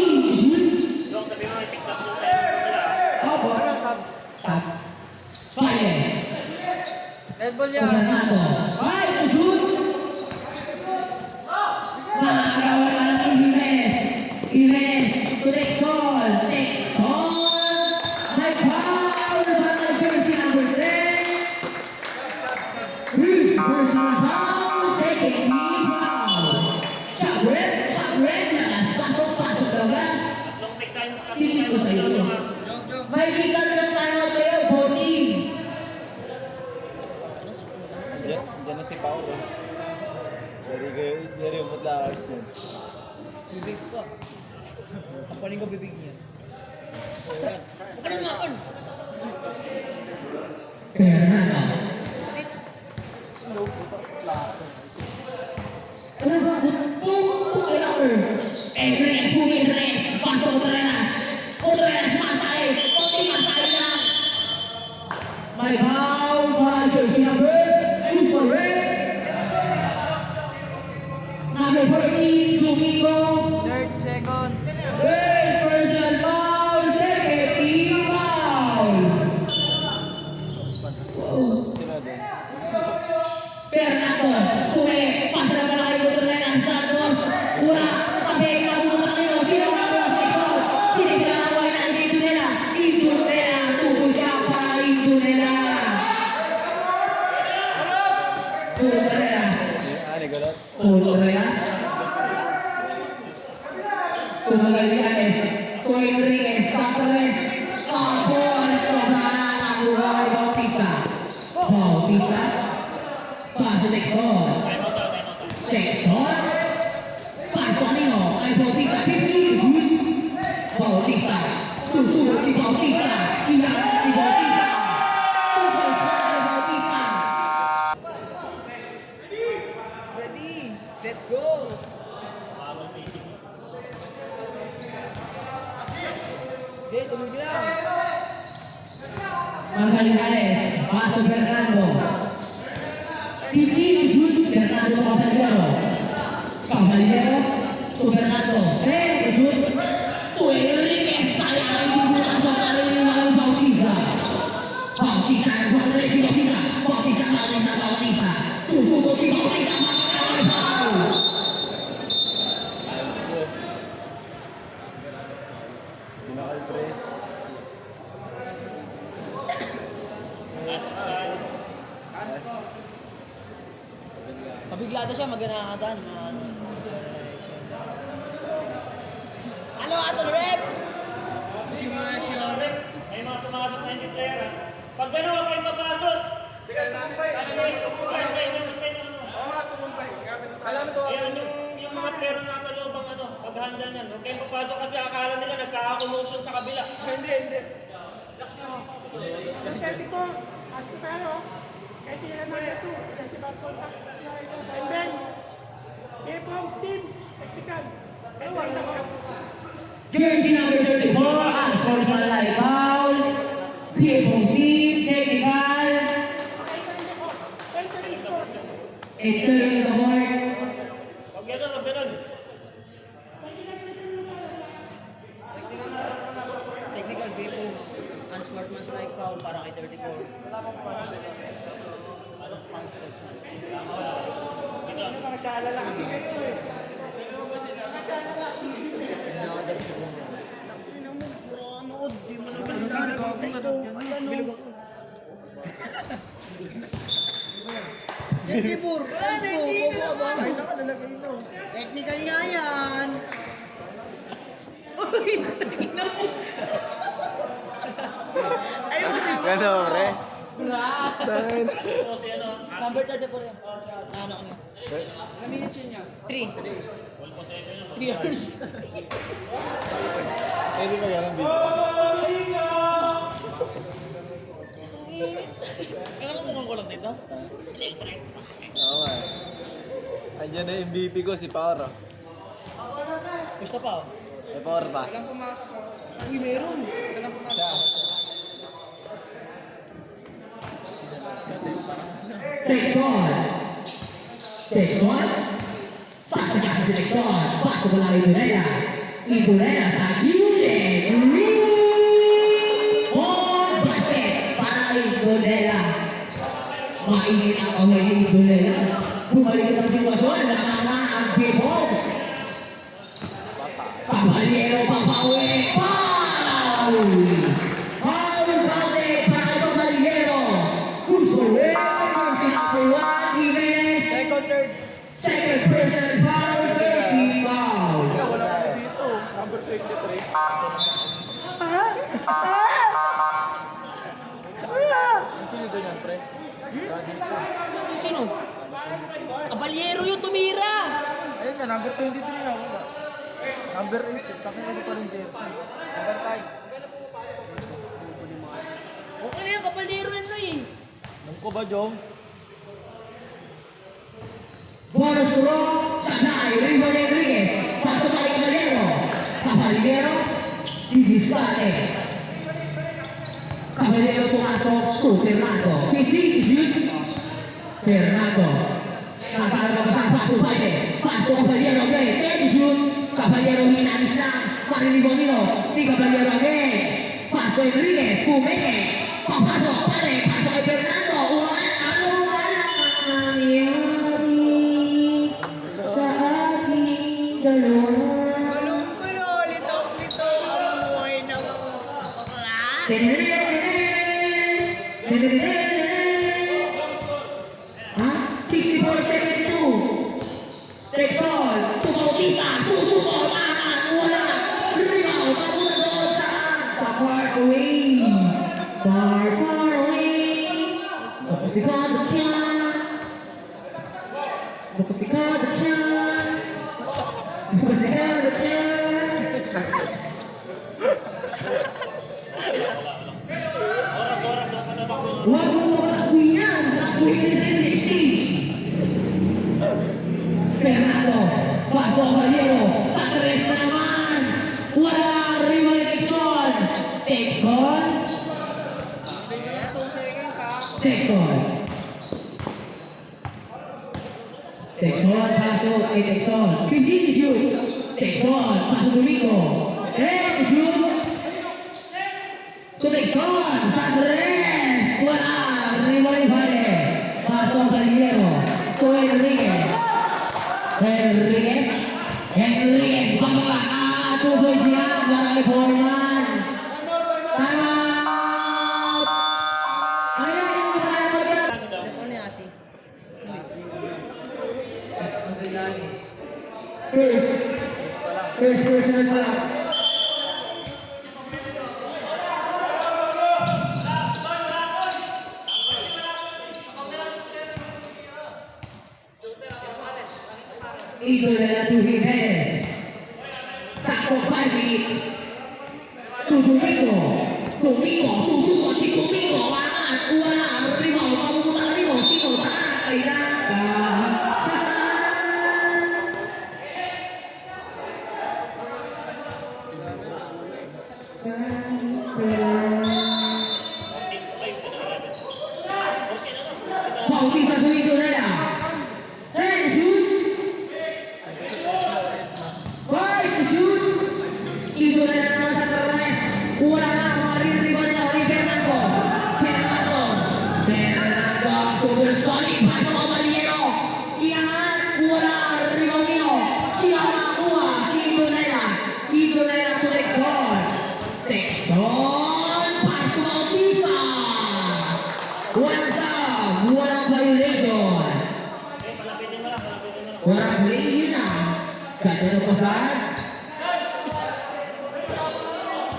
Speaker 2: Yung sabi mo, i-pick up yung time sila.
Speaker 5: Opo. Fire.
Speaker 3: Red ball yan.
Speaker 5: Fernando. Ay, shoot. Nakagawa na ng Jimenez. To Dixon. May foul. Para jersey number 10. First personal foul. Second team foul. Shot red. Pasok labas.
Speaker 2: Long take time.
Speaker 5: Hindi ko sa iyo. May legal na tayo kayo, voting.
Speaker 4: Diyan na si Paolo. Dari umot lang hours nun.
Speaker 3: Bibig ko. Kapanin ko bibig niya. Kapanin mo ako.
Speaker 5: Fernando. Enriquez, pasok Contreras, masay lang. May foul para jersey number 2 for red. Number 14, Domingo.
Speaker 3: Third, second.
Speaker 5: Third personal foul, second team foul. Fernando, pasa na pala kay Contreras, Santos. Wala, tabi, nabuto na kayo. Sino ang mga Dixon? Sinisaway na si Tunela. Tukoy siya para Tunela. Contreras. Magallanes. Enriquez, Santos. Tapon, sobrang nakuha ni Bautista. Paso Dixon. Paso kanino? Ay Bautista. Bautista. Susunod si Bautista. Iyak si Bautista. Tukoy pa kay Bautista.
Speaker 3: Ready? Let's go!
Speaker 1: Cavaliares, paso Fernando. 15 shoot, Fernando Caballero. Caballero, to Fernando. Hey, shoot. Enriquez, sayang hindi bukas ang karaniwang Bautista. Bautista, Bautista, Bautista. Susubok si Bautista, makakaway foul.
Speaker 4: Sinakal pre.
Speaker 2: That's right.
Speaker 3: Pabiglado siya, maganakadan. Ano ato rep?
Speaker 2: May mga pumasok na hindi player ha. Pag gano'n, huwag kayong papasok. Yung mga player na nasa loob ang pag-handle niyan. Huwag kayong papasok kasi akala nila nagkaka-commotion sa kabila. Hindi.
Speaker 7: Pwede ko, ask ko tayo, kahit hindi naman ito, kasi bad contact and then, K-Bombs team, technical. And then,
Speaker 1: Jersey number 34, unsportsmanlike foul. PFOC, technical.
Speaker 7: entering court.
Speaker 1: Entering the court.
Speaker 2: Huwag gano'n.
Speaker 3: Technical vehicles, unsportsman's like foul para kay 34.
Speaker 7: Nakasala lang kasi kayo eh. Nakasala lang kasi
Speaker 3: Ano, di mo naman nilalagay ito. Ayan o. Bilog ako. Technical, technical nga yan. Uy, tingnan mo. Ayaw mo siya.
Speaker 4: Gano'n pre.
Speaker 2: So, si
Speaker 3: Number 34 yan. Sa ano ko niya? Ilang minutes yun niya? 3.
Speaker 2: Full possession yun.
Speaker 3: 3 hours.
Speaker 4: Pwede ba yan ang video?
Speaker 3: Kailan mo mukhang kulang dito?
Speaker 4: Oo nga. Andiyan na yung MVP ko, si Paura.
Speaker 3: Gusto pa oh.
Speaker 4: May Paura pa.
Speaker 3: Uy, meron.
Speaker 4: Siya.
Speaker 1: Texon. Sasakyan si Texon. Pasok ko lang Idunela. Idunela sa Yulen. On basket para Idunela. Mainit ang kamay ni Idunela. Bumalik ang sitwasyon. Nakama ang P-Box. Caballero papawi. Foul! Foul para kay Caballero. Gusto rin ang sinapuan Jimenez. Second person foul, third foul.
Speaker 4: Wala ka dito. Number 23. Ang pinito niyan, pre.
Speaker 3: Sino? Kabalyero yung tumira.
Speaker 4: Ayun nga, number 23 na. Wala. Number 8. Takina ko pa rin jersey. Number 5.
Speaker 3: Okay na yung kabalyero yun na eh.
Speaker 4: Alam ko ba, Jom?
Speaker 1: Bonus roll, Sanay, Raymond Enriquez. Pasok kay Caballero. Caballero, didiskarte. Caballero pumasok to Fernando. 15 shoot. Fernando. Pasok Saide. Pasok Caballero again. 10 shoot. Caballero hinanis lang. Marinig Bonino. Si Caballero again. Pasok Enriquez. Pumene. Papasok. Pare. Pasok kay Fernando. Ano wala nangyari sa ating dalawa.
Speaker 3: Gulong-gulo, lito-lito ang buhay ng bakla.
Speaker 1: Ha? 64-72. Texon, Bautista, susuko, wala. Rebound, papunta doon sa far away. Far away. Kapsikado siya. Kapsikado siya. Kapsikado siya.
Speaker 2: Oras, huwag ka na bako.
Speaker 1: Huwag mo makakuhin yan. Makakuhin ka sa next stage. Fernando, Paso Caballero, sa tres na naman. Wala, Rival Texon. Texon.
Speaker 3: 2 seconds.
Speaker 1: Texon. Texon, pasok kay Texon. 15 to shoot. Texon, pasok Domingo. 10 to shoot. To Texon, sa tres. Wala, rebound vale. Pasok sa Liero. To Enriquez. Enriquez, pababa. Tusoy siya, para kay Foreman. Tama! Ano yung kasalanan mo dyan?
Speaker 2: Ano daw?
Speaker 3: Ano ni Ashi?
Speaker 1: First personal pa lang. Ito na lang to Jimenez. Sakto 5 minutes. To Domingo. Domingo, susunod si Domingo. Wala. Rebound, pamupunta na rebound. Sino? Saan? Kailangan. Saan? Bautista Domingo na lang. 10 shoot. 5 to shoot. Ito na lang naman sa Torres. Wala na ang mga rin-rebound nila ni Fernando. Supersonic. Pasok ang Maliero. Iangat. Wala. Rebound nila. Sino ang makakuha? Si Idonela. Idonela to Texon. Texon. Pasok Bautista. Walang sub. Walang violation.
Speaker 2: Malapitin mo lang.
Speaker 1: Walang play yun na. Gano'n po saan?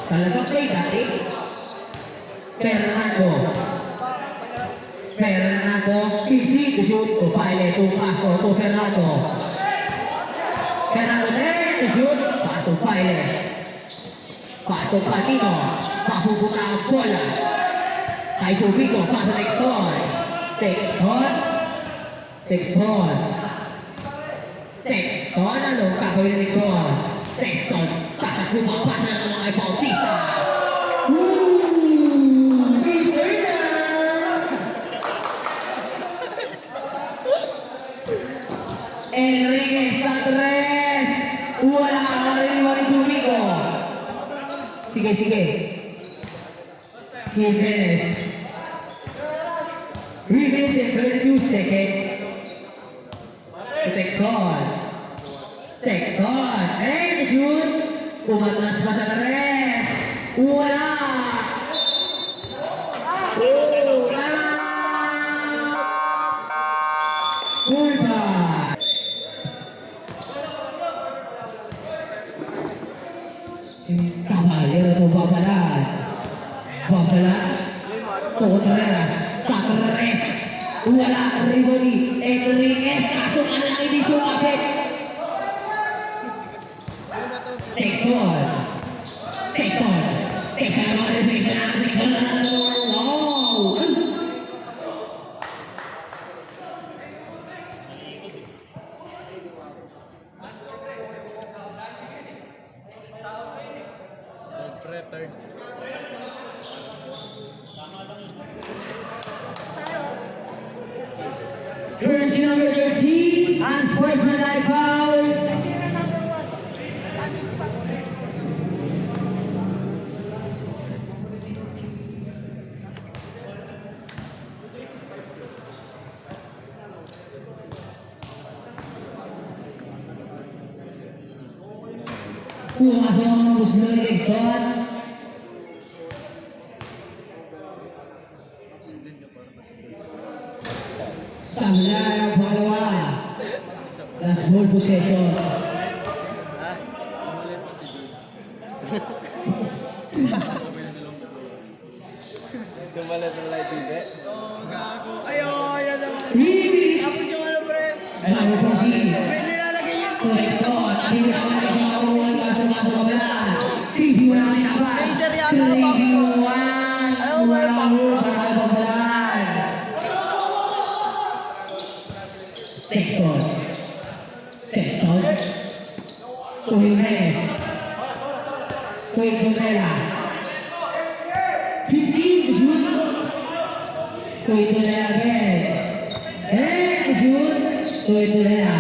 Speaker 1: Talagang play dati. Fernando. 50 to shoot. To Pile. To Castro. To Fernando. Fernando 10 to shoot. Pass to Pile. Pass to Patino. Papupunta ang bola. Kay Tubico. Pass to Texon. Texon. Ano? Kakawin na Texon. Texon. Sasakupang pasa na naman kay Bautista. Mr. Enriquez sa tres. Wala ka rin Tubico. Sige. Jimenez. 3 minutes and 32 seconds. Texon. Shoot. Umatras pa sa tres. Wala. Ulpa. Caballero to Babalan. Contreras. Sa tres. Wala. Riboni. Enriquez. Kaso ang laki di sumapit. Texon. Wow!
Speaker 4: Third.
Speaker 1: Jersey number 13, unsportsmanlike foul. Pumasok ang gusto ni Texon. Samla ang pangalawa. Last ball possession.
Speaker 4: Tumalat ng light dito.
Speaker 7: Ayan naman.
Speaker 1: Release!
Speaker 7: Yung ano, pre?
Speaker 1: Bago po din.
Speaker 7: May nilalagay yun.
Speaker 1: Texon. Hindi na kami sa makuha. Kaso kabila. TV wala kami kapal.
Speaker 7: Laser yata,
Speaker 1: 3v1. Walang rule para kay Babalan. Texon. Jimenez. Contreras. 15 to shoot. Tuloy-tuloy again. Shoot. Tuloy-tuloy na.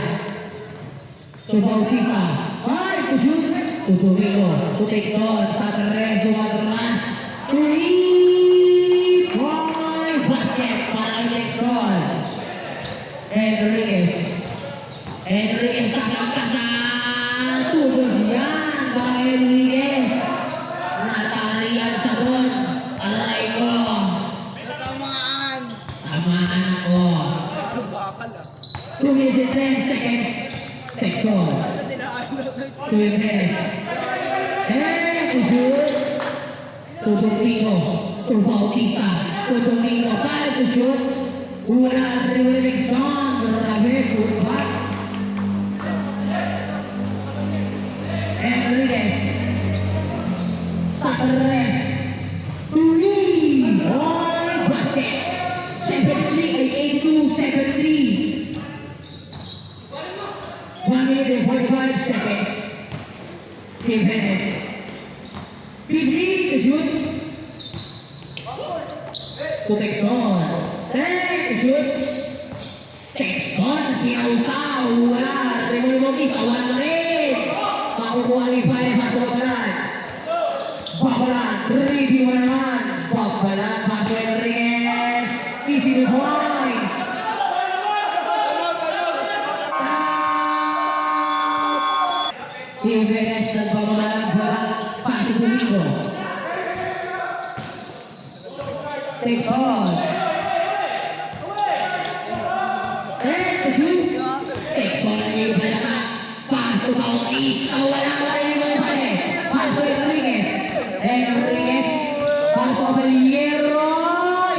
Speaker 1: So, Bautista. Ay, to shoot. To Domingo. To Texon. Sa tres. Dumatras. 3-point basket para kay Texon. Enriquez. Enriquez kasang-kasang. Tubos yan para kay Enriquez. Natarian sa bon. Aray ko.
Speaker 3: Natamaan!
Speaker 1: Tamaan ako. 2 minutes and 10 seconds. Texon. 2 minutes. Shoot. To Domingo. To Bautista. To Domingo. 5 to shoot. Wala ang dribble ni Texon. Grabe. Good back. Enriquez. Sa tres. 3-point basket. 72-73. 1 minute and 45 seconds. Jimenez. 15 to shoot. To Texon. 10 to shoot. Texon sinausaw. Wala. Remol Bautista. Wala rin. Makukuha ni Pare Babalan. Babalan. 3-2 naman. Babalan. Paso Enriquez. Easy the points. Jimenez dan Babalan. Babalan. Paso Domingo. Texon. Texon lagi balakan. Paso Bautista. Wala rin mo pare. Paso Enriquez. Enriquez. Paso Abelliero.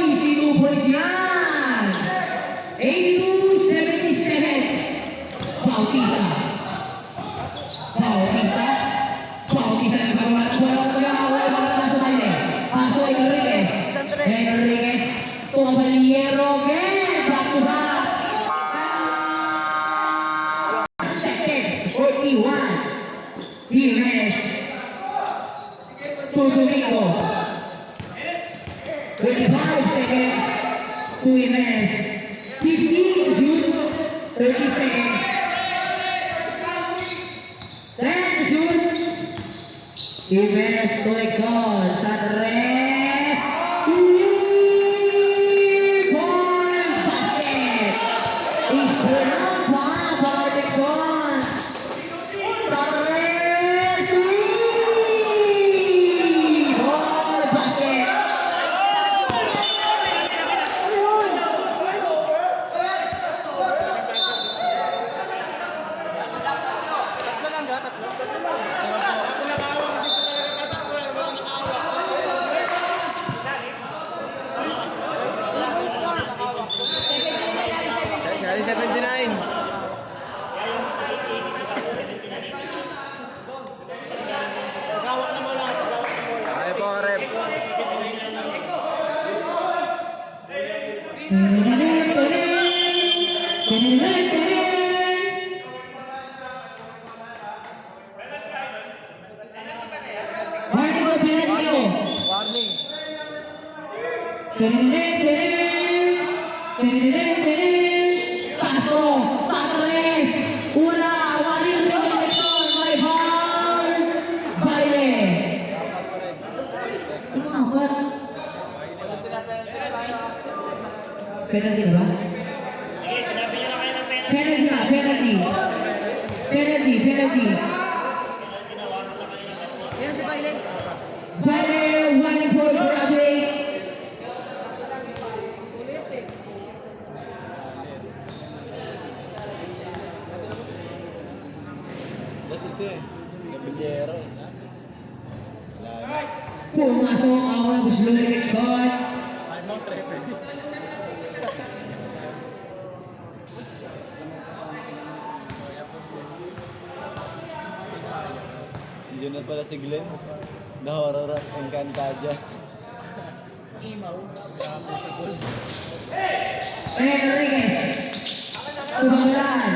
Speaker 1: Isinupolis yan. 82-77. Bautista. Bautista. Bautista ng Babalan. Paso Enriquez. Enriquez. To Abelliero again. Back to back. Seconds. 41. Jimenez. To Domingo. 25 seconds. To Jimenez. 15 to shoot. 30 seconds. 10 to shoot. Jimenez to Texon. Sa tres. 3-point basket. Isperang para Texon. Sa tres. 3-point basket.
Speaker 3: Kali 79.
Speaker 4: Ay po, rep. Warning.
Speaker 1: Paso sa tres. Wala. Waring Texon. May foul. Baile. What? Penalty ba?
Speaker 2: Sige, sinabi niyo na kayo ng penalty.
Speaker 1: Penalty na. Penalty. Penalty. Penalty.
Speaker 3: Yan si Bailey.
Speaker 1: Baile. 1-4 for Abel.
Speaker 3: Ulit eh.
Speaker 4: Ba't ito eh? Gabilyero eh.
Speaker 1: Pumasok ako ng gusto ni Texon.
Speaker 4: Anong trepe? Diyan na pala si Glenn. Nahoror at Encantadia.
Speaker 3: Imaw.
Speaker 1: Enriquez. Tumagalay.